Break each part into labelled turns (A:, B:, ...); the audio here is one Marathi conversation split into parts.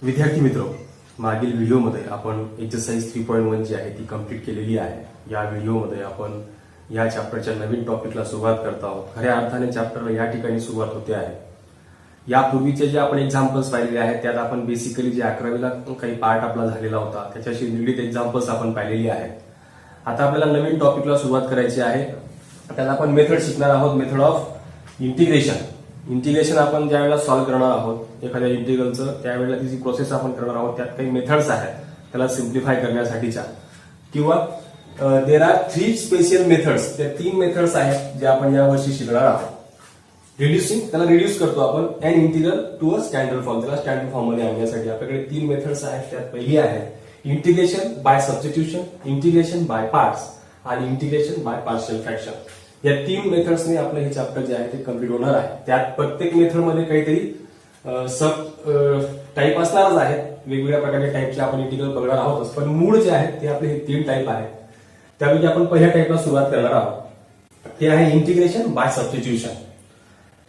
A: विद्यार्थी मित्र, मागील व्हिडिओमध्ये आपण एक्सरसाइज 3.1 जी आहे ती कंप्लीट केलेली आहे. या व्हिडिओमध्ये आपण या चॅप्टरच्या नवीन टॉपिकला सुरुवात करत आहोत. खऱ्या अर्थाने चॅप्टरला या ठिकाणी सुरुवात होते आहे. यापूर्वीचे जे आपण एक्झाम्पल्स पाहिलेले आहेत त्यात आपण बेसिकली जे 11वीला काही पार्ट आपला झालेला होता त्याच्याशी निगडीत एक्झाम्पल्स आपण पाहिलेली आहेत. आता आपल्याला नवीन टॉपिकला सुरुवात करायची आहे. त्यात आपण मेथड शिकणार आहोत, मेथड ऑफ इंटिग्रेशन. इंटिग्रेशन आपण ज्या वेळेला सॉल्व्ह करणार आहोत एखाद्या इंटिग्रलचं, त्यावेळेला ती जी प्रोसेस आपण करणार आहोत त्यात काही मेथड्स आहेत त्याला सिम्प्लिफाय करण्यासाठीच्या, किंवा देर आर 3 स्पेशल मेथड्स. त्या 3 मेथड्स आहेत जे आपण यावर्षी शिकणार आहोत. रिड्युसिंग, त्याला रिड्यूस करतो आपण an integral to a standard form. त्याला स्टँडर्ड फॉर्म मध्ये आणण्यासाठी आपल्याकडे 3 मेथड्स आहेत. त्यात पहिली आहे integration by substitution, integration by parts आणि इंटिग्रेशन बाय पार्शियल फ्रॅक्शन. या 3 मेथड्सने आपलं हे चॅप्टर जे आहे ते कम्प्लीट होणार आहे. त्यात प्रत्येक मेथडमध्ये काहीतरी सब टाईप असणारच आहेत. वेगवेगळ्या प्रकारच्या टाईपचे आपण इंटिग्रल बघणार आहोत, पण मूळ जे आहेत ते आपले हे 3 टाईप आहेत. त्यापैकी आपण पहिल्या टाईपला सुरुवात करणार आहोत. ते आहे इंटिग्रेशन बाय सबस्टिट्यूशन.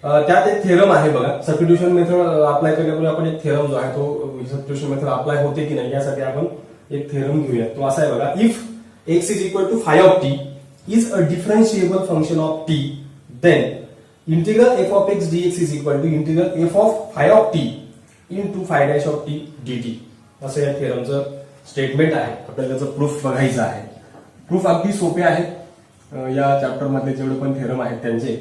A: त्यात एक थेरम आहे बघा. सबस्टिट्यूशन मेथड अप्लाय केल्यामुळे आपण एक थेरम जो आहे तो सबस्टिट्यूशन मेथड अप्लाय होते की नाही यासाठी आपण एक थेरम घेऊया. तो असा आहे बघा. If x is equal to phi of t is a differentiable function of t, then integral f of x dx is equal to integral f of phi of t into phi dash of t dt. असं या थेरमचं स्टेटमेंट आहे. आपल्याला त्याचं प्रूफ बघायचं आहे. प्रूफ अगदी सोपे आहे. या चॅप्टर मध्ये जेवढे पण थेरम आहेत त्यांचे,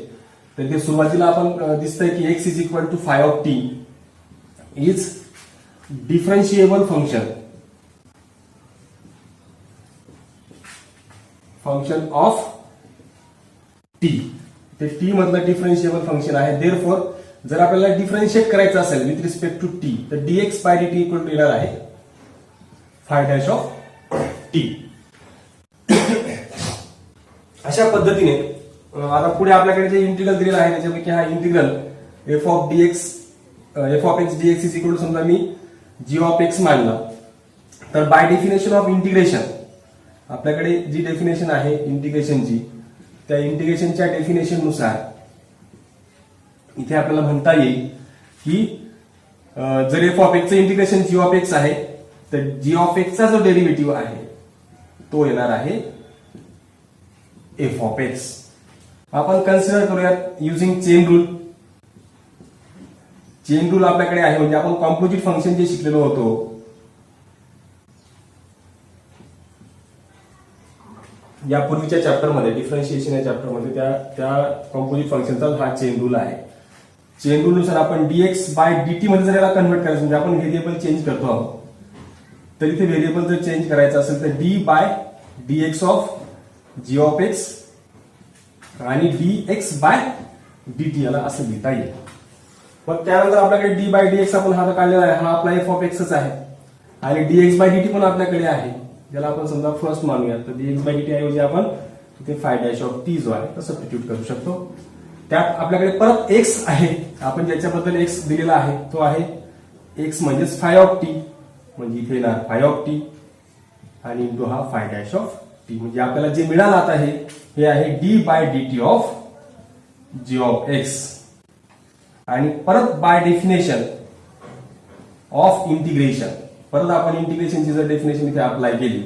A: तर ते सुरुवातीला आपण दिसतंय की x is equal to phi of t is differentiable function of t. ते टी मधलं डिफरन्शिएबल फंक्शन आहे. देअरफॉर जर आपल्याला डिफरन्शिएट करायचं असेल विथ रिस्पेक्ट टू टी, तर dx by d t equal to येणार आहे फाय डॅश ऑफ टी. अशा पद्धतीने आता पुढे आपल्याकडे जे इंटिग्रल दिलेलं आहे त्याच्यापैकी हा integral f of x dx is equal to, समजा मी जी ऑफ एक्स मानला, तर बाय डेफिनेशन ऑफ इंटिग्रेशन आपल्याकडे जी डेफिनेशन आहे इंटिग्रेशनची, त्या इंटिग्रेशनच्या डेफिनेशन नुसार इथे आपल्याला म्हणता येईल की जर एफ ऑफ एक्सचं इंटिग्रेशन जी ऑफ एक्स आहे, तर जी ऑफ एक्सचा जो डेरिव्हेटिव्ह आहे तो येणार आहे एफ ऑफ एक्स. आपण कन्सिडर करूयात using chain rule. Chain rule आपल्याकडे आहे, म्हणजे आपण कॉम्पोजिट फंक्शन जे शिकलेलो होतो यापूर्वीच्या चॅप्टरमध्ये, डिफरन्शिएशन या चॅप्टरमध्ये, त्या कॉम्पोजिट फंक्शनचा हा चेन रूल आहे. चेन रूल नुसार आपण डीएक्स बाय डीटी मध्ये जर याला कन्व्हर्ट करायचं, म्हणजे आपण व्हेरिएबल चेंज करतो आहोत, तर इथे व्हेरिएबल जर चेंज करायचं असेल तर d by dx of g of x आणि डीएक्स बाय डीटी याला असं लिहिता येईल. मग त्यानंतर आपल्याकडे डी बाय डीएक्स आपण हा काढलेला आहे, हा आपला एफ ऑफ एक्सच आहे, आणि डीएक्स बाय डीटी पण आपल्याकडे आहे, ज्याला आपण समजा फर्स्ट मानूया. तर डीएक्स बाय डीटी ऐवजी आपण तिथे फाय डॅश ऑफ टी जो आहे तो सबस्टिट्यूट करू शकतो. त्यात आपल्याकडे परत एक्स आहे, आपण ज्याच्याबद्दल एक्स दिलेला आहे तो आहे एक्स म्हणजेच फाय ऑफ टी, म्हणजे इथे येणार फाय ऑफ टी आणि इंटू हा फाय डॅश ऑफ टी. म्हणजे आपल्याला जे मिळालं आता हे आहे d by dt of g of x, आणि परत बाय डेफिनेशन ऑफ इंटिग्रेशन, परत आपण इंटिग्रेशनची जर डेफिनेशन इथे अप्लाय केली,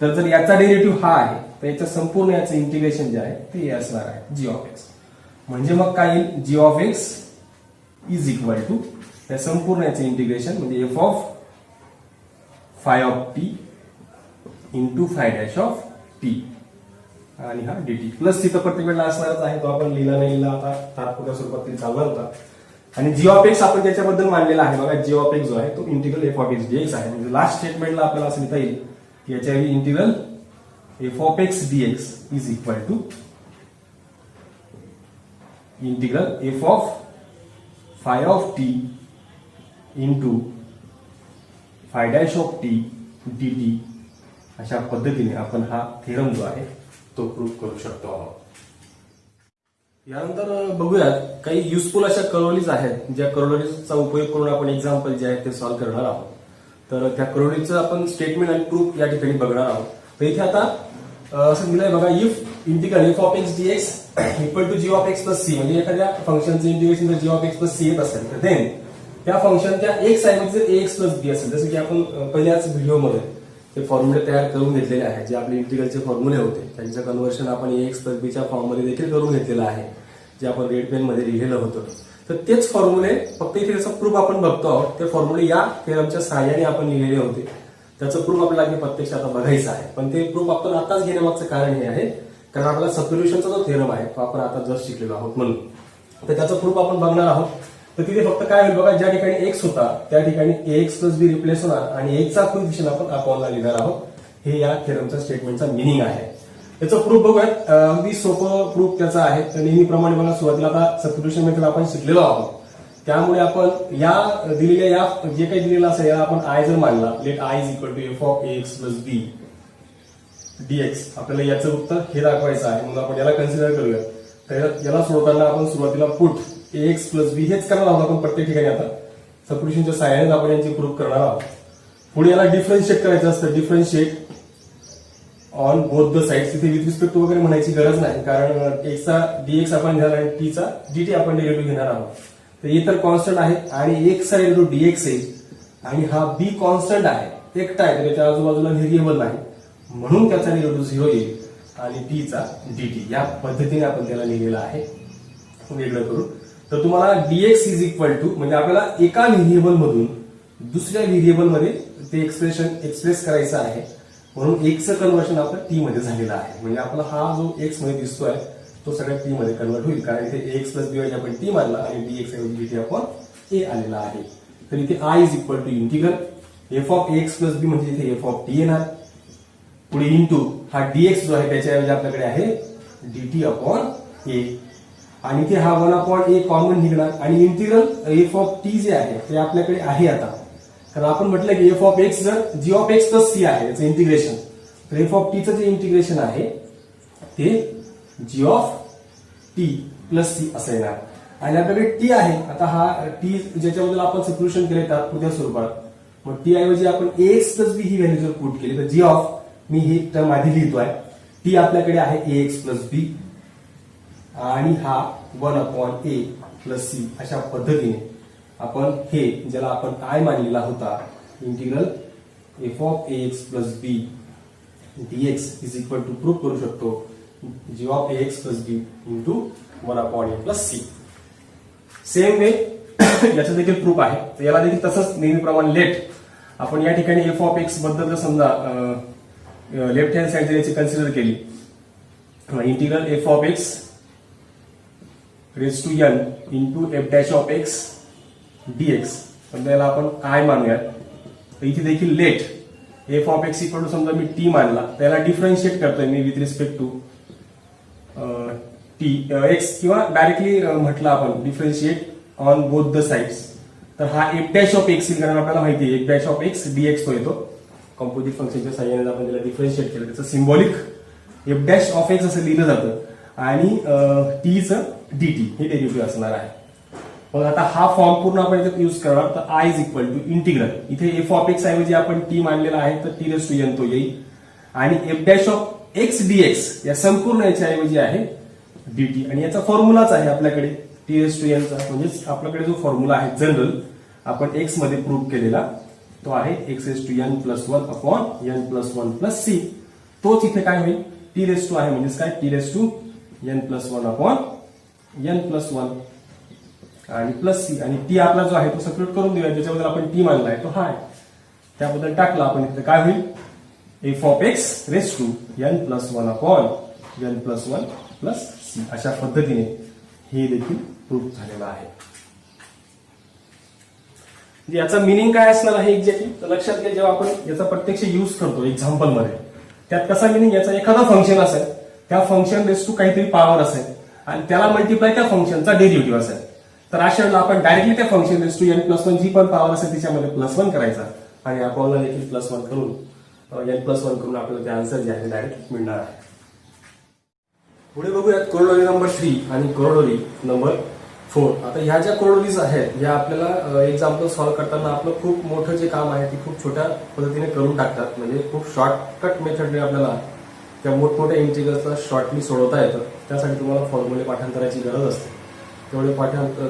A: तर जर याचा डेरिव्हेटिव्ह हा आहे तर याचं संपूर्ण याचं इंटिग्रेशन जे आहे ते असणार आहे जी ऑफ एक्स. म्हणजे मग काय येईल, g of x is equal to या संपूर्ण याचं इंटिग्रेशन, म्हणजे f of phi of t into phi dash of t आणि हा डीटी प्लस तिथं प्रत्येक वेळेला असणारच आहे, तो आपण लिहिला नाही लिहिला, आता तात्पुरत्या स्वरूपात ते चालणार होता. आणि जी ऑफ एक्स आपण त्याच्याबद्दल मानलेला आहे बघा. जी ऑफ एक्स जो आहे तो integral f of x dx आहे. म्हणजे लास्ट स्टेटमेंटला आपल्याला असं लिहिता येईल की याच्या integral f of x dx is equal to integral f of phi of t into phi dash of t dt. अशा पद्धतीने आपण हा थेरम जो आहे तो प्रूव्ह करू शकतो आहोत. यानंतर बघूयात काही युजफुल अशा करोलीज आहेत, ज्या करोलीजचा उपयोग करून आपण एक्झाम्पल जे आहे ते सॉल्व्ह करणार आहोत. तर त्या करोलीजचं आपण स्टेटमेंट आणि प्रूफ या ठिकाणी बघणार आहोत. तर इथे आता असं दिलंय बघा, if integral f of x dx equal to g of x plus c, म्हणजे एखाद्या फंक्शनचं इंटिग्रेशन जर g of x plus c येत असेल तर देन त्या फंक्शनच्या एक्स ऐवजी जर ax प्लस बी असेल, जसं की आपण पहिल्याच व्हिडिओमध्ये ते फॉर्म्युले तयार करून घेतलेले आहे, जे आपले इंटिग्रलचे फॉर्म्युले होते त्यांचं कन्व्हर्शन आपण ax प्लस बीच्या फॉर्ममध्ये देखील करून घेतलेलं आहे, जे आपण रेड पेन मध्ये लिहिलेलं होतं. तर तेच फॉर्म्युले फक्त इथे त्याचा प्रूफ आपण बघतो आहोत. ते फॉर्म्युले या थेरमच्या सहाय्याने आपण लिहिलेले होते. त्याचं प्रूफ आपल्याला प्रत्यक्षात आता बघायचं आहे. पण ते प्रूफ आपण आताच घेण्यामागचं कारण हे आहे, कारण आपला सबस्टिट्यूशनचा जो थेरम आहे तो आपण आता जस्ट शिकलेलो आहोत म्हणून. तर त्याचं प्रूफ आपण बघणार आहोत. तर तिथे फक्त काय होईल बघा, ज्या ठिकाणी एक्स होता त्या ठिकाणी ax प्लस बी रिप्लेस होणार आणि एक चा कोएफिशियंट आपण अपॉनला लिहिणार आहोत. हे या थेरमच्या स्टेटमेंटचा मिनिंग आहे. त्याचं प्रूफ बघूयात. अगदी सोपं प्रूफ त्याचा आहे. तर नेहमीप्रमाणे बघा, सुरुवातीला आता सबस्टिट्यूशन मेथड आपण शिकलेलो आहोत, त्यामुळे आपण या दिलेल्या या जे काही दिलेलं असेल याला आपण आय जर मानला, let I is equal to f of ax plus b dx, आपल्याला याचं उत्तर हे दाखवायचं आहे म्हणून आपण याला कन्सिडर करूया. तर याला सोडवताना आपण सुरुवातीला पुट ax प्लस बी हेच करणार आहोत आपण प्रत्येक ठिकाणी. आता सबस्टिट्यूशनच्या सहाय्याने आपण यांची प्रूफ करणार आहोत. पुढे याला डिफरन्शिएट करायचं असतं, differentiate on both the sides. इथे विथ रिस्पेक्ट वगैरे म्हणायची गरज नाही, कारण एक्सचा डीएक्स आपण घेणार आणि टीचा डीटी आपण डेरिव्हेटिव्ह घेणार आहोत. तर हे तर कॉन्स्टंट आहे आणि एक्सचा डेरिव्हेटिव्ह डीएक्स येईल आणि हा बी कॉन्स्टंट आहे, एकटा आहे, तर त्याच्या आजूबाजूला व्हेरिएबल नाही म्हणून त्याचा डेरिव्हेटिव्ह 0 येईल आणि टीचा डीटी या पद्धतीने आपण त्याला लिहिलेलं आहे वेगळं करून. तर तुम्हाला डीएक्स इज इक्वल टू म्हणजे आपल्याला एका व्हेरिएबल मधून दुसऱ्या व्हेरिएबल मध्ये ते एक्सप्रेस करायचं आहे म्हणून एक्सचं कन्व्हर्शन आपलं टी मध्ये झालेलं आहे. म्हणजे आपला हा जो एक्स मध्ये दिसतोय तो सगळ्या टी मध्ये कन्व्हर्ट होईल, कारण इथे एक्स प्लस बी आपण टी मानला आणि डीएक्स ऐवजी डीटी आपण ए आलेला आहे. तर इथे I is equal to integral f of x plus b म्हणजे इथे एफ ऑफ टी येणार. पुढे इंटू हा डीएक्स जो आहे त्याच्याऐवजी आपल्याकडे आहे डीटी अपॉन ए आणि इथे हा 1 अपॉन ए कॉमन निघणार आणि इंटिग्रल एफ ऑफ टी जे आहे ते आपल्याकडे आहे आता, कारण आपण म्हटलं की एफ ऑफ एक्स जर g of x plus c आहे याचं इंटिग्रेशन, तर एफ ऑफ टीचं जे इंटिग्रेशन आहे ते जी ऑफ टी प्लस सी असं येणार. आणि आपल्याकडे टी आहे आता, हा टी ज्याच्याबद्दल आपण सबस्टिट्यूशन केले तात्पुरत्या स्वरूपात, मग टी ऐवजी आपण एक्स प्लस बी ही व्हॅल्यू जर पुट केली तर जी ऑफ मी ही टर्म आधी लिहितोय, टी आपल्याकडे आहे एक्स प्लस बी आणि हा 1 अपॉन ए प्लस सी अशा पद्धतीने आपण हे ज्याला आपण आय मानलेला होता integral f of x plus b dx is equal to proof करू शकतो g of x plus b into 1 upon a plus c. Same way याचं देखील प्रूफ आहे. तर याला देखील तसंच नेहमीप्रमाणे लेट आपण या ठिकाणी एफ ऑफ एक्स बद्दल जर समजा लेफ्ट हँड साइड जर याची कन्सिडर केली, integral f of x raise to n into f dash of x dx, पण त्याला आपण आय मानूयात. तर इथे देखील let f of x equal to समजा मी टी मानला, त्याला डिफरन्शिएट करतोय मी with respect to t x किंवा डायरेक्टली म्हटलं आपण differentiate on both the sides, तर हा एफ डॅश ऑफ एक्स कारण आपल्याला माहिती आहे f dash of x dx तो येतो. कॉम्पोजिट फंक्शनच्या सहाय्याने आपण त्याला डिफरन्शिएट केलं, त्याचं symbolic F dash of x असं लिहिलं जातं आणि टीचं डीटी हे डेरिव्हेटिव्ह असणार आहे. मग आता हा फॉर्म पूर्ण आपण इथे यूज करणार. तर I is equal to integral इथे एफ ऑफ एक्स ऐवजी आपण टी मानलेला आहे तर टी रेस टू एन तो येईल आणि f dash of x dx या संपूर्ण याच्या ऐवजी आहे डीटी आणि याचा फॉर्म्युलाच आहे आपल्याकडे टी रेस टू एनचा. म्हणजेच आपल्याकडे जो फॉर्म्युला आहे जनरल आपण एक्स मध्ये प्रूव्ह केलेला तो आहे x raise to n plus 1 upon n plus 1 plus c. तोच इथे काय होईल टी रेस टू आहे म्हणजेच काय t raise to n plus 1 upon n plus 1 आणि प्लस सी आणि टी आपला जो आहे तो सबस्टिट्यूट करून देऊया, ज्याच्याबद्दल आपण टी मानलाय तो हा आहे त्याबद्दल टाकला आपण. इथे काय होईल f of x raise to n plus 1 upon n plus 1 plus c. अशा पद्धतीने हे देखील प्रूफ झालेलं आहे. याचा मिनिंग काय असणार आहे एक्झॅक्टली तर लक्षात घ्या, जेव्हा आपण याचा प्रत्यक्ष यूज करतो एक्झाम्पल मध्ये त्यात कसा मिनिंग याचा एखादा फंक्शन असेल त्या फंक्शन रेस टू काहीतरी पॉवर असेल आणि त्याला मल्टिप्लाय त्या फंक्शनचा डेरिव्हेटिव्ह असेल, तर अशा वेळेला आपण डायरेक्टली त्या function raise to n plus 1 जी पण पॉवर असेल त्याच्यामध्ये प्लस 1 करायचा आणि आपल्याला देखील प्लस 1 करून एन प्लस 1 करून आपल्याला ते आन्सर जे आहे डायरेक्ट मिळणार आहे. पुढे बघूयात कोरोलरी नंबर 3 आणि कोरोलरी नंबर 4. आता ह्या ज्या कोरोलरीज आहेत या आपल्याला एक्झाम्पल सॉल्व्ह करताना आपलं खूप मोठं जे काम आहे ते खूप छोट्या पद्धतीने करून टाकतात. म्हणजे खूप शॉर्टकट मेथडने आपल्याला त्या मोठमोठ्या इंटिग्रल्सला शॉर्टली सोडवता येतं. त्यासाठी तुम्हाला फॉर्म्युले पाठांतराची गरज असते. तेवढे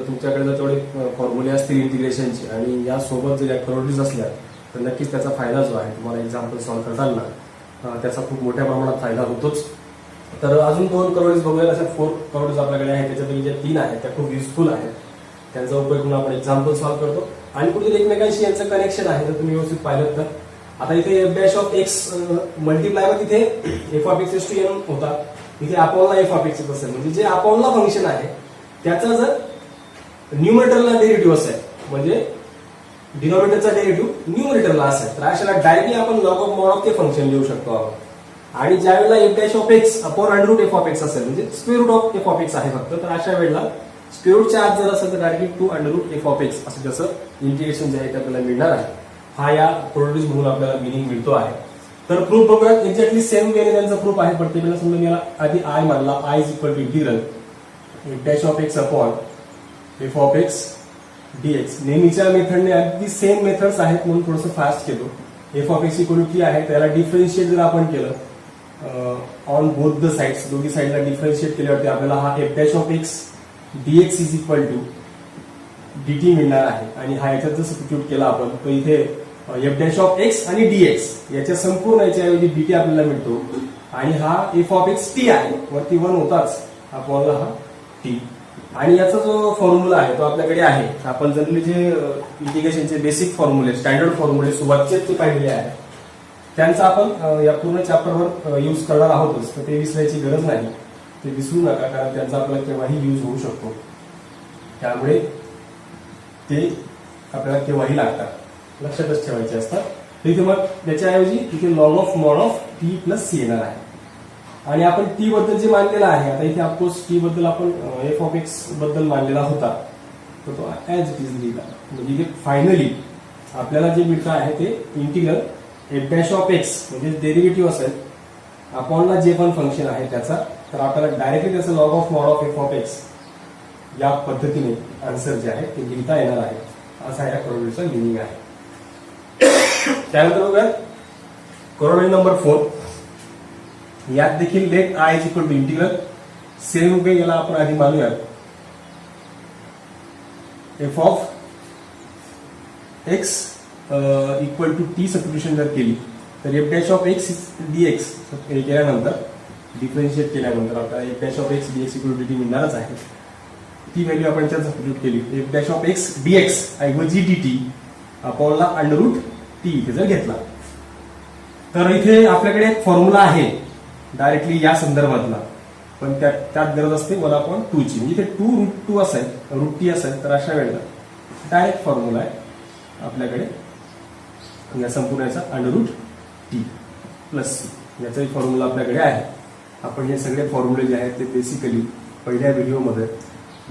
A: तुमच्याकडे जर तेवढे फॉर्म्युले असतील इंटिग्रेशनचे आणि यासोबत जर या करोडीज असल्या तर नक्कीच त्याचा फायदा जो आहे तुम्हाला एक्झाम्पल सॉल्व्ह करताना त्याचा खूप मोठ्या प्रमाणात फायदा होतोच. तर अजून 2 करोडीज बघूया. अशा 4 करोडीज आपल्याकडे आहेत, त्याच्यापैकी ज्या 3 आहेत त्या खूप युजफुल आहेत, त्यांचा उपयोग करून आपण एक्झाम्पल सॉल्व्ह करतो. आणि कुठेतरी एकमेकांशी यांचं कनेक्शन आहे तर तुम्ही व्यवस्थित पाहिलं तर आता इथे f dash of x multiply मध्ये तिथे f of x to n होता, इथे अपॉनला एफ ऑफ एक्स असेल, म्हणजे जे अपॉनला फंक्शन आहे त्याचा जर न्यूमरेटरला डेरिव्हेटिव्ह असेल म्हणजे डिनॉमिनेटरचा डेरिव्हेटिव्ह न्यूमरेटरला असेल तर अशाला डायरेक्टली आपण लॉग ऑफ मॉड ऑफ ते फंक्शन लिहू शकतो आपण. आणि ज्या वेळेला f dash of x upon under root f of x असेल म्हणजे square root of f of x आहे फक्त, तर अशा वेळेला स्क्वेअर रूटच्या आत जर असेल तर directly two under root f of x असं जसं इंटिग्रेशन जे आहे ते आपल्याला मिळणार आहे. हा या प्रोड्यूस म्हणून आपल्याला मिनिंग मिळतो आहे. तर प्रूफ बघूया. एक्झॅक्टली सेम वेने त्यांचा प्रूफ आहे, पण ते मला समजा याला आधी आय मानला, I is equal to integral f dash of x upon f of x dx. नेहमीच्या मेथडने अगदी सेम मेथड्स आहेत म्हणून थोडंसं फास्ट केलो. F of x equal to t आहे, त्याला डिफरन्शिएट जर आपण केलं ऑन बोथ द साइड्स, दोन्ही साइडला डिफरन्शिएट केल्यावरती आपल्याला हा f dash of x dx is equal to dt मिळणार आहे. आणि हा याच्यात जर सबस्टिट्यूट केला आपण तर इथे एफ डॅश ऑफ एक्स आणि डीएक्स याच्या संपूर्ण याच्याऐवजी डीटी आपल्याला मिळतो. आणि हा एफ ऑफ एक्स टी आहे, वरती 1 होताच, अपॉनला हा टी. आणि याचा जो फॉर्म्युला आहे तो आपल्याकडे आहे. आपण जनरली जे इंटिग्रेशनचे बेसिक फॉर्म्युले, स्टँडर्ड फॉर्म्युले सुरुवातीचे ते पाहिलेले आहेत, त्यांचा आपण या पूर्ण चॅप्टरवर यूज करणार आहोतच, तर ते विसरायची गरज नाही. ते विसरू नका, कारण त्यांचा आपल्याला केव्हाही यूज होऊ शकतो, त्यामुळे ते आपल्याला केव्हाही लागतात, लक्षातच ठेवायचे असतात. तिथे मग त्याच्याऐवजी तिथे log of mod of t plus c येणार आहे. आणि आपण टी बद्दल जे मानलेला आहे, आता इथे ऑफकोर्स टी बद्दल आपण एफ ऑफ एक्स बद्दल मानलेला होता, तर तो ऍज इट इज लिहिला. म्हणजे इथे फायनली आपल्याला जे मिळतं आहे ते integral f dash of x म्हणजे डेरिव्हेटिव्ह असेल अपॉनला जे पण फंक्शन आहे त्याचा, तर आपल्याला डायरेक्टली त्याचं log of mod of f of x या पद्धतीने आन्सर जे आहे ते लिहिता येणार आहे. असा या करोडीचा मिनिंग आहे. त्यानंतर बघा करोडी नंबर 4. यात देखील let I is equal to integral same way याला आपण आधी मानूयात f of x equal to t substitution जर केली तर f dash of x dx केल्यानंतर डिफरन्शिएट केल्यानंतर आपल्याला f dash of x dx equal to d मिळणारच आहे. ती व्हॅल्यू आपण त्यात सबस्टिट्यूट केली. F dash of x dx ऐवजी डीटी अपॉनला अंडर रूट टी इथे जर घेतला तर इथे आपल्याकडे एक फॉर्म्युला आहे डायरेक्टली या संदर्भातला, पण त्यात गरज असते 1/2 ची. म्हणजे इथे 2 रूट 2 असेल, रूट टी असेल, तर अशा वेळेला डायरेक्ट फॉर्म्युला आहे आपल्याकडे या संपूर्णाचा under root t plus c. याचाही फॉर्म्युला आपल्याकडे आहे. आपण हे सगळे फॉर्म्युले जे आहेत ते बेसिकली पहिल्या व्हिडिओमध्ये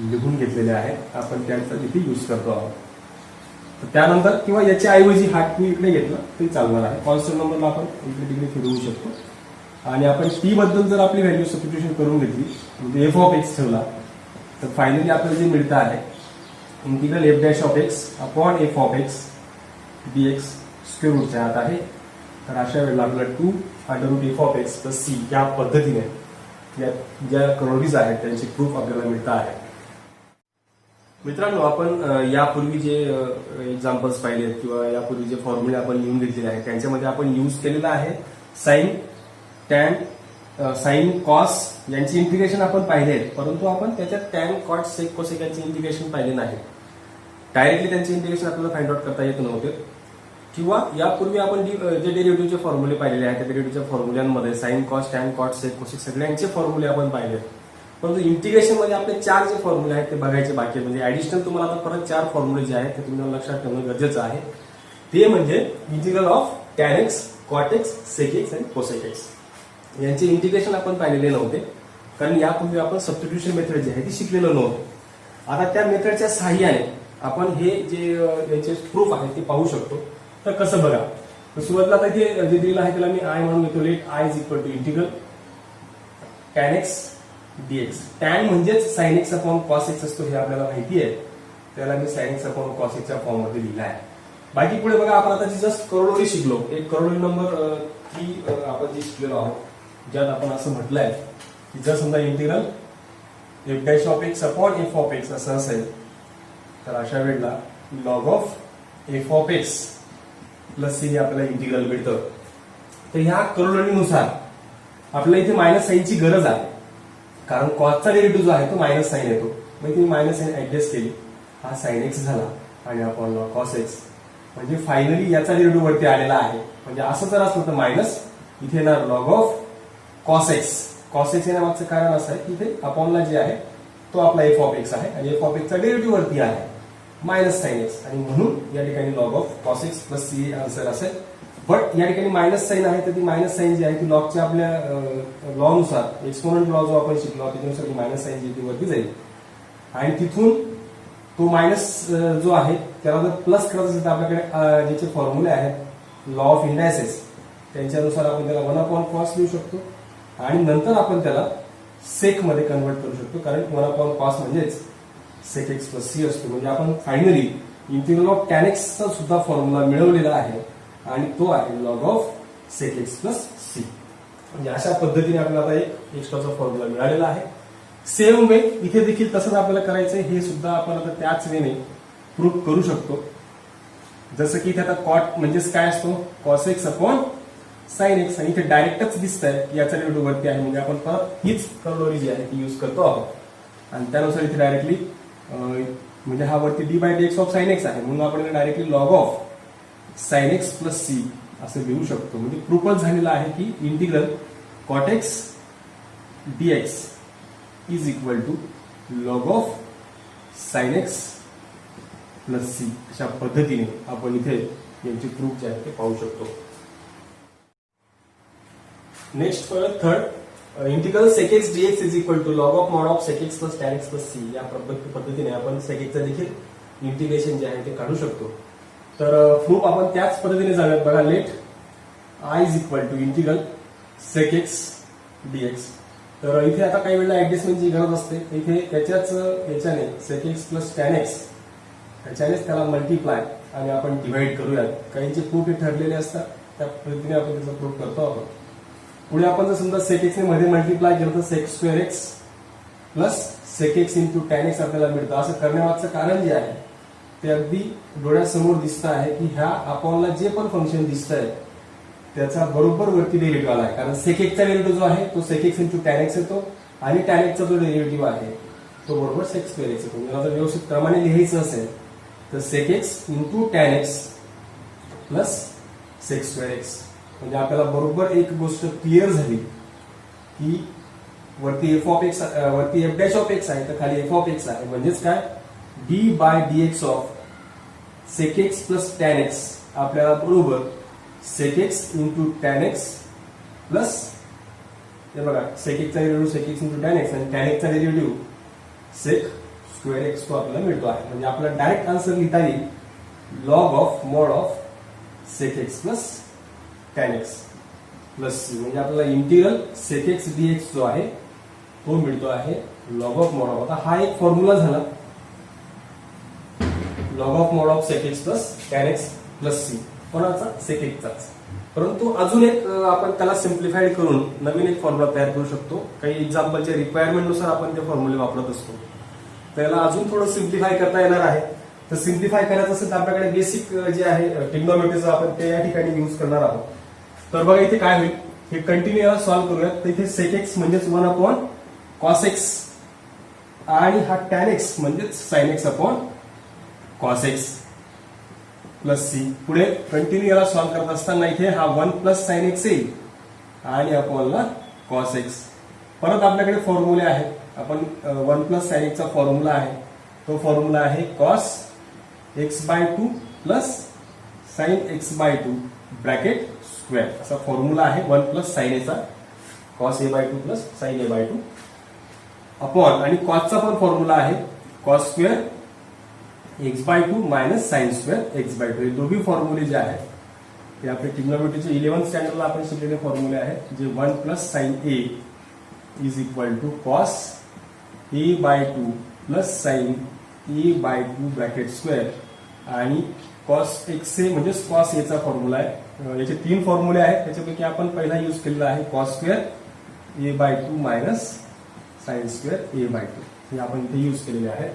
A: लिहून घेतलेले आहेत, आपण त्यांचा इथे यूज करतो आहोत. तर त्यानंतर किंवा याच्या ऐवजी हा टू इकडे घेतला तरी चालणार आहे. कॉन्स्टंट नंबरला आपण इकडे तिकडे फिरवू शकतो. आणि आपण टी बद्दल जर आपली व्हॅल्यू सबस्टिट्यूशन करून घेतली म्हणजे एफ ऑफ एक्स ठेवला तर फायनली आपल्याला जे मिळतं आहे integral f dash of x upon f of x dx square रूटच्या आत आहे. तर अशा वेळेला आपल्याला 2 under root f of x plus c या पद्धतीने या ज्या करोडीज आहेत त्यांचे प्रूफ आपल्याला मिळतं आहे. मित्रांनो, आपण यापूर्वी जे एक्झाम्पल्स पाहिलेत किंवा यापूर्वी जे फॉर्म्युले आपण लिहून घेतलेले आहेत त्यांच्यामध्ये आपण यूज केलेला आहे साइन, टॅन, साइन, कॉस यांची इंटिग्रेशन आपण पाहिले आहेत, परंतु आपण त्याच्यात टॅन, कॉट, सेक, कोसेक यांचे इंटिग्रेशन पाहिले नाही. डायरेक्टली त्यांचे इंटिग्रेशन आपल्याला फाइंड आउट करता येत नव्हते. किंवा यापूर्वी आपण जे डेरिव्हेटिव्हचे फॉर्म्युले पाहिलेले आहेत त्या डेरिव्हेटिव्हच्या फॉर्म्युल्यांमध्ये साइन, कॉस, टॅन, कॉट, सेक, कोसेक सगळ्यांचे फॉर्म्युले आपण पाहिले, परंतु इंटिग्रेशन मध्ये आपले 4 जे फॉर्म्युले आहेत ते बघायचे बाकी आहेत. म्हणजे ऍडिशनल तुम्हाला आता परत 4 फॉर्म्युले जे आहेत ते तुम्हाला लक्षात ठेवणं गरजेचं आहे. ते म्हणजे integral of tan x, cot x, sec x आणि कोसेक एक्स यांचे इंटिग्रेशन आपण पाहिलेले नव्हते, कारण यापूर्वी आपण सबस्टिट्यूशन मेथड जी आहे ती शिकलेलो नव्हतं. आता त्या मेथडच्या सहाय्याने आपण हे जे याचे प्रूफ आहे ते पाहू शकतो. तर कसं बघा, तर सुरुवातीला आता इथे जे दिलेलं आहे त्याला मी आय म्हणून घेतो. Let I is equal to integral tan x dx. Tan म्हणजेच sine x upon cos x असतो हे आपल्याला माहिती आहे, त्याला मी साइन एक्स अपॉन कॉस एक्सच्या फॉर्म मध्ये लिहिला आहे. बाकी पुढे बघा, आपण आता जस्ट करोडोरी शिकलो. एक करोडोरी नंबर 3 आपण जी शिकलेलो आहोत, ज्यात आपण असं म्हटलंय की जर समजा integral f dash of x upon f of x असं असेल तर अशा वेळेला log of f of x plus c हे आपल्याला इंटिग्रल मिळतं. तर ह्या करोडनुसार आपल्याला इथे मायनस साईनची गरज आहे, कारण कॉसचा डेरिव्हेटिव्ह जो आहे तो मायनस साईन येतो. मग तुम्ही मायनस साईन ऍडजस्ट केली, हा साइन एक्स झाला आणि आपण कॉस एक्स, म्हणजे फायनली याचा डेरिव्हेटिव्ह वरती आलेला आहे. म्हणजे असं जर असलं तर मायनस इथे येणार log of cos x. Cos x येण्यामागचं कारण असं आहे की इथे अपॉनला जे आहे तो आपला एफ ऑफ एक्स आहे आणि एफ ऑफ एक्सचा डेरिव्हेटिव्ह वरती आहे मायनस साइन एक्स, आणि म्हणून या ठिकाणी log of cos x plus c answer असेल. बट या ठिकाणी मायनस साइन आहे, तर ती मायनस साइन जी आहे ती लॉगच्या आपल्या लॉ नुसार एक्सपोनंट लॉ जो आपण शिकलो त्याच्यानुसार ती मायनस साइन जी ती वरती जाईल आणि तिथून तो मायनस जो आहे त्याला जर प्लस करत असेल तर आपल्याकडे ज्याचे फॉर्म्युले आहेत लॉ ऑफ इंडायसेस त्यांच्यानुसार आपण त्याला 1 कॉस लिहू शकतो आणि नंतर आपण त्याला सेक मध्ये कन्वर्ट करू शकतो, कारण 1 कॉस म्हणजेच सेक एक्स प्लस सी असतो. म्हणजे आपण फायनली इंटिग्रल ऑफ टॅन एक्सचा सुद्धा फॉर्म्युला मिळवलेला आहे आणि तो आहे log of sec x plus c. म्हणजे अशा पद्धतीने आपल्याला आता एक एक्स्ट्राचा फॉर्म्युला मिळालेला आहे. सेम वे इथे देखील तसंच आपल्याला करायचंय, हे सुद्धा आपण आता त्याच वेने प्रूव्ह करू शकतो. जसं की इथे आता कॉट म्हणजेच काय असतो cos x upon sine x, आणि इथे डायरेक्टच दिसतंय की याचा डेरिव्हेटिव्ह वरती आहे, म्हणजे आपण परत हीच करोडोरी जी आहे ती यूज करतो आहोत आणि त्यानुसार इथे डायरेक्टली म्हणजे हा वरती d by d x of sine x आहे म्हणून आपण directly log of sine x plus c असं लिहू शकतो. म्हणजे प्रूफच झालेला आहे की integral cot x dx is equal to log of sine x plus c. अशा पद्धतीने आपण इथे यांची प्रूफ जे आहे ते पाहू शकतो. Next third integral sec x dx is equal to log of mod of sec x plus tan x plus c. या पद्धतीने आपण सेक एक्सचं देखील इंटिग्रेशन जे आहे ते काढू शकतो. तर प्रूफ आपण त्याच पद्धतीने जाऊयात. बघा, let I is equal to integral sec x dx. तर इथे आता काही वेळेला ऍडजस्टमेंटची गरज असते. इथे त्याच्याच याच्याने sec x plus tan x त्याच्यानेच त्याला मल्टिप्लाय आणि आपण डिवाइड करूयात. काहींचे प्रूफ हे ठरलेले असतात, त्या पद्धतीने आपण त्याचा प्रूफ करतो आहोत. पुढे आपण जर समजा सेक एक्स ने मध्ये मल्टिप्लाय केलं तर sec square x plus sec x into tan x आपल्याला मिळतं. असं करण्यामागचं कारण जे आहे ते अगदी डोळ्यासमोर दिसतं आहे की ह्या अपॉनला जे पण फंक्शन दिसतंय त्याचा बरोबर वरती डेरिव्हेटिव्ह आला आहे, कारण सेक एक्सचा डेरिव्हेटिव्ह जो आहे तो sec x into tan x येतो आणि टॅन एक्सचा जो डेरिव्हेटिव्ह आहे तो बरोबर सेक स्क्वेअर एक्स येतो. जर व्यवस्थित क्रमाने लिहायचं असेल तर sec x into tan x plus sec square x. म्हणजे आपल्याला बरोबर एक गोष्ट क्लिअर झाली की वरती एफ ऑफ एक्स वरती एफ डॅश ऑफ एक्स आहे तर खाली एफ ऑफ एक्स आहे. म्हणजेच काय d by d x of sec x plus tan x आपल्याला बरोबर sec x into tan x plus हे बघा सेक एक्सचा derivative sec x into tan x आणि टॅन एक्सचा डेरिव्हेटिव्ह सेक स्क्वेअर एक्स तो आपल्याला मिळतो आहे. म्हणजे आपल्याला डायरेक्ट आन्सर लिहिता येईल log of mod of sec x plus tan x plus c. म्हणजे आपल्याला इंटिग्रल सेक एक्स डीएक्स जो आहे तो मिळतो आहे लॉग ऑफ मॉड ऑफ. आता हा एक फॉर्म्युला झाला log of mod of sec x plus tan x plus c, कोणाचा सेक एक्सचाच. परंतु अजून एक आपण त्याला सिम्प्लिफाईड करून नवीन एक फॉर्म्युला तयार करू शकतो. काही एक्झाम्पलच्या रिक्वायरमेंट नुसार आपण ते फॉर्म्युले वापरत असतो. त्याला अजून थोडं सिम्प्लिफाय करता येणार आहे. तर सिम्प्लिफाय करायचं असेल तर आपल्याकडे बेसिक जे आहे ट्रिग्नोमेट्रीचं आपण ते या ठिकाणी यूज करणार आहोत. तर बघा इथे काय होईल, हे कंटिन्यू याला सॉल्व्ह करूयात. तर इथे सेक एक्स म्हणजेच 1 अपॉन कॉस एक्स आणि हा टॅन एक्स म्हणजेच sine x upon cos x plus c. पुढे कंटिन्यू याला सॉल्व्ह करत असताना इथे हा 1 प्लस साइन एक्स येईल आणि अपॉनला कॉस एक्स. परत आपल्याकडे फॉर्म्युले आहेत. आपण 1 प्लस साइन एक्सचा फॉर्म्युला आहे, तो फॉर्म्युला आहे cos x by 2 plus sine x by 2 bracket square असा फॉर्म्युला आहे 1 प्लस साइन एचा cos a by 2 plus sine a by 2 upon आणि कॉसचा पण फॉर्म्युला आहे cos square x by 2 minus sine square x by 2. हे दोन्ही फॉर्म्युले जे आहेत ते आपले ट्रिग्नोमेट्रीचे 11th स्टँडर्डला आपण शिकलेले फॉर्म्युले आहेत, जे 1 plus sine a is equal to cos a by 2 plus sine a by 2 bracket square आणि कॉस एक्स ए म्हणजेच कॉस एचा फॉर्म्युला आहे. याचे 3 फॉर्म्युले आहेत, त्याच्यापैकी आपण पहिला यूज केलेला आहे cos square a by 2 minus sine square a by 2 हे आपण इथे यूज केलेले आहे.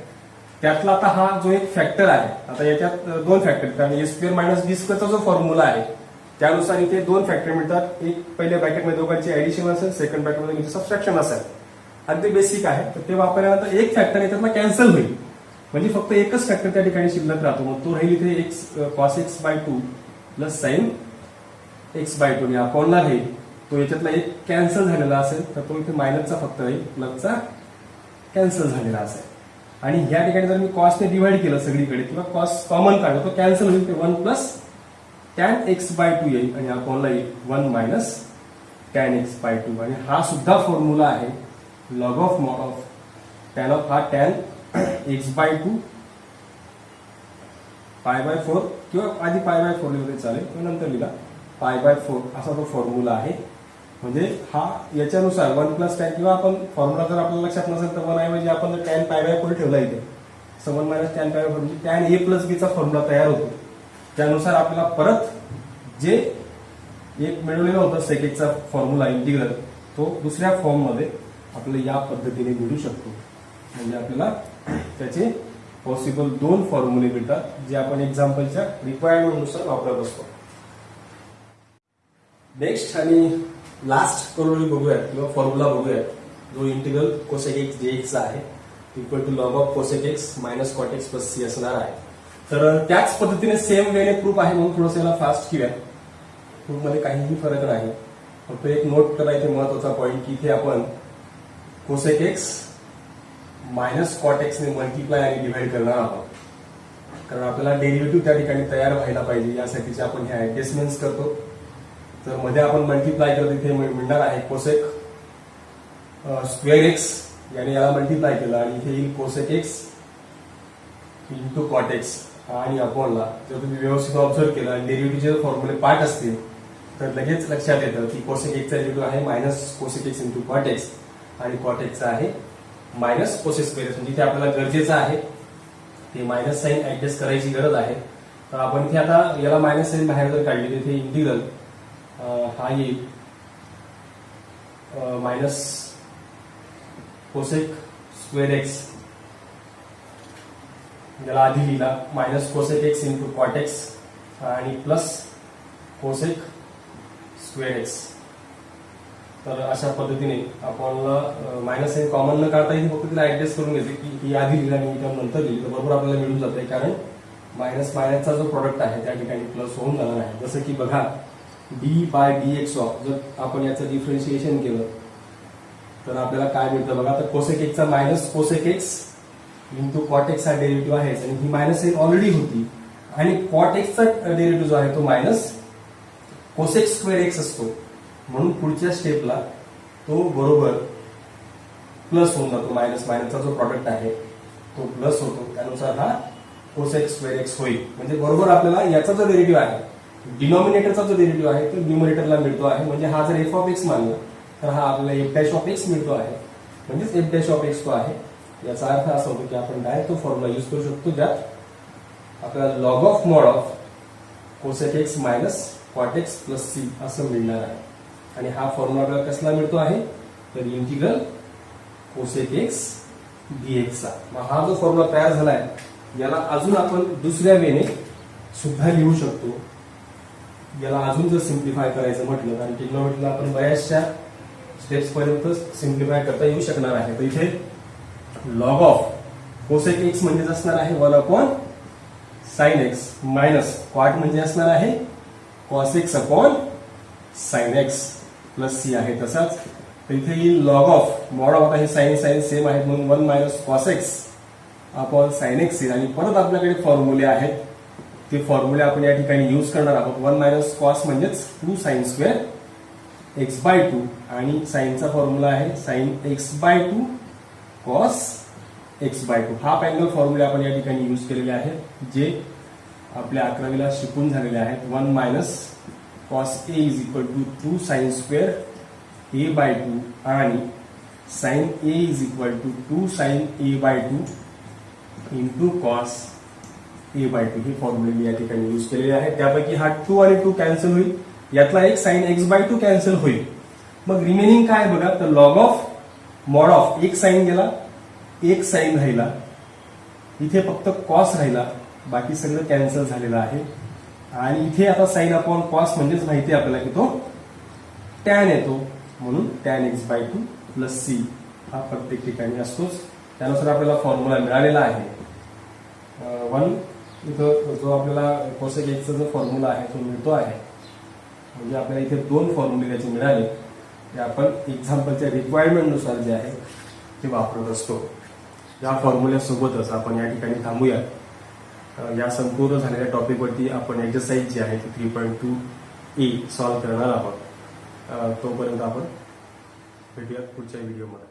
A: त्यातला आता हा जो एक फॅक्टर आहे, आता याच्यात दोन फॅक्टर, कारण ए स्क्वेअर मायनस बी स्क्वेअरचा जो फॉर्म्युला आहे त्यानुसार इथे दोन फॅक्टर मिळतात. एक पहिल्या ब्रॅकेटमध्ये दोघांची ऍडिशन असेल, सेकंड ब्रॅकेटमध्ये सबट्रॅक्शन असेल. अगदी बेसिक आहे. तर ते वापरल्यानंतर एक फॅक्टर याच्यातला कॅन्सल होईल, म्हणजे फक्त एकच फॅक्टर त्या ठिकाणी शिल्लक राहतो. मग तो राहील इथे x cos x by 2 plus sine x by 2 या अपॉनला राहील. तो याच्यातला एक कॅन्सल झालेला असेल तर तो इथे मायनसचा फक्त राहील, प्लसचा कॅन्सल झालेला असेल. आणि या ठिकाणी जर मी कॉसने डिवाइड केलं सगळीकडे किंवा कॉस कॉमन काढलं तो कॅन्सल होईल, ते 1 प्लस टॅन एक्स बाय 2 येईल आणि अपॉनला येईल 1 मायनस टॅन एक्स बाय 2. आणि हा सुद्धा फॉर्म्युला आहे log of mod of tan of हा tan x by 2 pi bye 4 किंवा आधी पाय बाय 4 लिहिलं चालेल किंवा नंतर लिहिला पाय बाय 4 असा तो फॉर्म्युला आहे. म्हणजे हा याच्यानुसार 1 प्लस टॅन किंवा आपण फॉर्म्युला जर आपल्याला लक्षात नसेल तर 1 ऐवजी आपण जर टॅन पाय बाय 4 ठेवला इथे, 1 मायनस टॅन पाय बाय 4 म्हणजे टॅन ए प्लस बीचा फॉर्म्युला तयार होतो. त्यानुसार आपल्याला परत जे एक मिळवलेलं होतं सेकेकचा फॉर्म्युला इंटिग्रल, तो दुसऱ्या फॉर्म मध्ये आपल्याला या पद्धतीने मिळू शकतो. म्हणजे आपल्याला त्याचे पॉसिबल दोन फॉर्म्युले मिळतात जे आपण एक्झाम्पलच्या रिक्वायरमेंटनुसार वापरत असतो. नेक्स्ट आणि लास्ट करोडली बघूयात किंवा फॉर्म्युला बघूयात, जो इंटिग्रल कोसेक एक्स डीएक्स आहे equal to log of cosec x minus cot x plus c असणार आहे. तर त्याच पद्धतीने सेम वेने प्रूफ आहे म्हणून थोडंसं याला फास्ट घेऊया. प्रूफ मध्ये काहीही फरक नाही, फक्त एक नोट करा इथे महत्वाचा पॉईंट की इथे आपण cosec x minus cot x ने मल्टिप्लाय आणि डिव्हाइड करणार आहोत, कारण आपल्याला डेरिव्हेटिव्ह त्या ठिकाणी तयार व्हायला पाहिजे. यासाठीचे आपण हे ऍडजस्टमेंट्स करतो. तर मध्ये आपण मल्टिप्लाय करतो, इथे मिळणार आहे कोसेक स्क्वेअर एक्स, याने याला मल्टिप्लाय केलं आणि इथे येईल cosec x into cot x आणि अपॉनला. जर तुम्ही व्यवस्थित ऑब्झर्व केलं आणि डेरिव्हेटिव्हचे फॉर्म्युले पार्ट असतील तर लगेच लक्षात येतं की कोसेक एक्सचा डेरिव्हेटिव्ह आहे minus cosec x into cot x आणि कॉट एक्सचा आहे मायनस कोसेक स्क्वेअर एक्स. म्हणजे इथे आपल्याला गरजेचं आहे ते मायनस साईन ऍडजस्ट करायची गरज आहे. तर आपण इथे आता याला मायनस साईन बाहेर जर काढली तर इथे इंटिग्रल हा येईल मायनस कोसेक स्क्वेअर एक्स, याला आधी लिहिला minus cosec x into cot x आणि प्लस कोसेक स्क्वेअर एक्स. तर अशा पद्धतीने आपण मायनस साईन कॉमन न काढता इथे फक्त तिला ऍडजस्ट करून घ्यायचे की ही आधी लिहिली आणि ही नंतर लिहिली तर बरोबर आपल्याला मिळून जाते, कारण मायनस मायनसचा जो प्रोडक्ट आहे त्या ठिकाणी प्लस होऊन जाणार आहे. जसं की बघा d by d x of जर आपण याचं डिफरन्शिएशन केलं तर आपल्याला काय मिळतं बघा. तर कोसेक एक्सचा minus cosec x into cot x हा डेरिव्हेटिव्ह आहे आणि ही मायनस साईन ऑलरेडी होती आणि कॉट एक्सचा डेरिव्हेटिव्ह जो आहे तो मायनस कोसेक स्क्वेअर एक्स असतो, म्हणून पुढच्या स्टेपला तो बरोबर प्लस होऊन जातो. मायनस मायनसचा जो प्रॉडक्ट आहे तो प्लस होतो, त्यानुसार हा कोसेक स्क्वेअर एक्स होईल. म्हणजे बरोबर आपल्याला याचा जो डेरिव्हेटिव्ह आहे डिनॉमिनेटरचा जो डेरिव्हेटिव्ह आहे तो न्यूमरेटरला मिळतो आहे. म्हणजे हा जर एफ ऑफ एक्स मानला तर हा आपल्याला एफ डॅश ऑफ एक्स मिळतो आहे, म्हणजेच एफ डॅश ऑफ एक्स तो आहे. याचा अर्थ असा होतो की आपण डायरेक्ट तो फॉर्म्युला यूज करू शकतो ज्यात आपल्याला log of mod of cosec x minus cot x plus c असं मिळणार आहे. आणि हा फॉर्म्युला आपल्याला कसला मिळतो आहे तर इंटिग्रल कोसेक एक्स डीएक्सचा. मग हा जो फॉर्म्युला तयार झालाय याला अजून आपण दुसऱ्या वेने सुद्धा लिहू शकतो. याला अजून जर सिम्प्लिफाय करायचं म्हटलं कारण ट्रिग्नोमेट्रीला आपण बऱ्याचशा स्टेप्स पर्यंत सिम्प्लिफाय करता येऊ शकणार आहे. तर इथे लॉग ऑफ कोसेक एक्स म्हणजे असणार आहे 1 upon sine x minus cot म्हणजे असणार आहे cos x upon sine x plus c आहे. तसाच तर इथे येईल लॉग ऑफ मॉड ऑफ, आता हे साइन साइन सेम आहेत म्हणून 1 minus cos x upon sine x येईल. आणि परत आपल्याकडे फॉर्म्युले आहेत, ते फॉर्म्युले आपण या ठिकाणी यूज करणार आहोत. 1 मायनस कॉस म्हणजेच 2 साइन स्क्वेअर एक्स बाय 2 आणि साइनचा फॉर्म्युला आहे sine x by 2 cos x by 2. हा पॅनल फॉर्म्युले आपण या ठिकाणी यूज केलेले आहेत जे आपल्या 11वीला शिकून झालेले आहेत. 1 minus cos a is equal to 2 sine square a by 2 आणि sine a is equal to 2 sine a by 2 into cos a by 2. हे फॉर्म्युले मी या ठिकाणी यूज केलेले आहेत. त्यापैकी हा 2 आणि 2 कॅन्सल होईल, यातला एक साइन एक्स बाय 2 कॅन्सल होईल. मग रिमेनिंग काय बघा तर लॉग ऑफ मॉड ऑफ एक साईन गेला, एक साईन राहिला, इथे फक्त कॉस राहिला, बाकी सगळं कॅन्सल झालेलं आहे. आणि इथे आता साईन अपॉन कॉस म्हणजेच माहिती आहे आपल्याला की तो टॅन येतो, म्हणून tan x by 2 plus c हा प्रत्येक ठिकाणी असतोच. त्यानुसार आपल्याला फॉर्म्युला मिळालेला आहे. वन इथं जो आपल्याला कोसेक एक्सचा जो फॉर्म्युला आहे तो मिळतो आहे. म्हणजे आपल्याला इथे दोन फॉर्म्युले त्याचे मिळाले, ते आपण एक्झाम्पलच्या रिक्वायरमेंटनुसार जे आहे ते वापरत असतो. या फॉर्म्युल्यासोबतच आपण या ठिकाणी थांबूया. या संपूर्ण झालेल्या टॉपिकवरती आपण एक्सरसाइज जी आहे ती 3.2a सॉल्व्ह करणार आहोत. तोपर्यंत आपण भेटूयात पुढच्या व्हिडिओमध्ये.